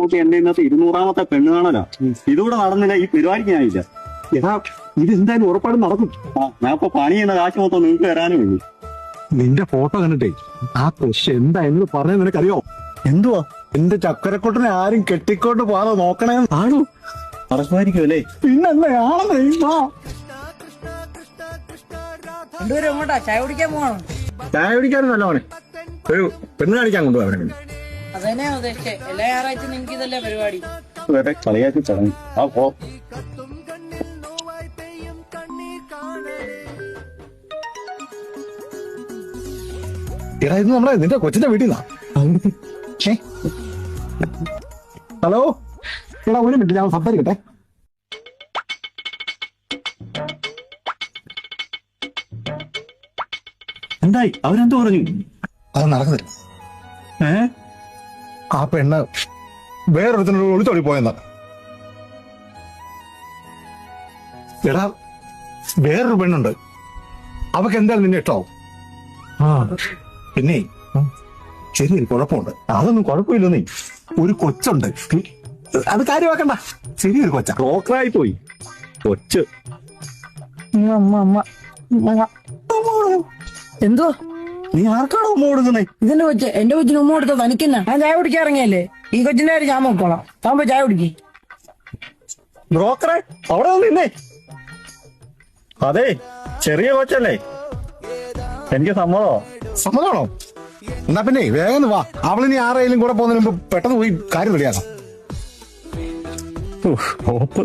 കൂട്ടി എന്റെ ഇന്നത്തെ 200ാമത്തെ പെണ്ണ് കാണലാ. ഇതുകൂടെ നടന്നില്ല ഈ പരിപാടിക്ക് ഞാനില്ല. എടാ ഇതെന്തായാലും ഉറപ്പാടും നടക്കും. ഞാൻ ഇപ്പൊ പണി ചെയ്യുന്ന കാശ് മൊത്തം നിങ്ങൾക്ക് തരാനേ ഉള്ളൂ. നിന്റെ ഫോട്ടോ കണ്ടിട്ടേ ആ കൊശ് എന്താ എന്ന് പറഞ്ഞത് നിനക്കറിയോ? എന്തുവാ? എന്റെ ചക്കരക്കൊട്ടനെ ആരും കെട്ടിക്കൊണ്ട് പോകാതെ നോക്കണേ. ആണോ? നടക്കുമായിരിക്കും അല്ലേ? പിന്നല്ലേ ആണെന്നേ. രണ്ടുപേരും എങ്ങോട്ടാ? ചായ കുടിക്കാൻ പോകണം. ചായ കുടിക്കാനും നല്ലവണേ. ഒരു പെണ്ണ് കാണിക്കാൻ കൊണ്ടുപോകാൻ വേണ്ടി. അതന്നെ ഉദ്ദേശിച്ചേ. എല്ലാ ഞായറാഴ്ച നിനക്ക് ഇതല്ലേ പരിപാടി? വേറെ കളിയാക്കി തുടങ്ങി. ആ പോ. എടാ ഇത് നമ്മളെ നിന്റെ കൊച്ചിന്റെ വീട്ടിൽ നിന്നാ. ഹലോ എടാ ഒരു മിനിറ്റ് ഞാൻ സംസാരിക്കട്ടെ. എന്തായി? അവരെന്തോ പറഞ്ഞു? അത് നടക്കുന്നില്ല. ആ പെണ്ണ് വേറൊരുത്തിനോട് ഒളിച്ചോടി പോയെന്നാ. എടാ വേറൊരു പെണ്ണുണ്ട്, അവക്ക് എന്തായാലും നിന്നെ ഇഷ്ടാവും. പിന്നെ ചെറിയൊരു കുഴപ്പമുണ്ട്. അതൊന്നും കുഴപ്പമില്ല. നീ ഒരു കൊച്ചുണ്ട്, അത് കാര്യമാക്കണ്ട. ചെറിയൊരു കൊച്ച ബ്രോക്കറായി പോയി കൊച്ച്. എന്തോ നീ ആർക്കാണോ ഉമ്മ കൊടുക്കുന്നേ? ഇതിന്റെ കൊച്ച് എന്റെ കൊച്ചിന് ഉമ്മ കൊടുത്ത തനിക്കെന്നാ? ഞാൻ ചായ കുടിക്കാൻ ഇറങ്ങിയല്ലേ. ഈ കൊച്ചിന്റെ കാര്യം ഞാൻ നോക്കോളാം. താമ്പോ ചായ കുടിക്കേ. ബ്രോക്കറെ അവിടെ നിന്നേ. അതെ ചെറിയ കൊച്ചല്ലേ, എനിക്ക് സമ്മതോ. സമ്മതമാണോ? എന്നാ പിന്നെ വേഗം വാ. അവളിനി ആരെങ്കിലും കൂടെ പോകുന്നതിന് മുമ്പ് പെട്ടെന്ന് പോയി കാര്യം റെഡിയാക്കാം. ഓപ്പ്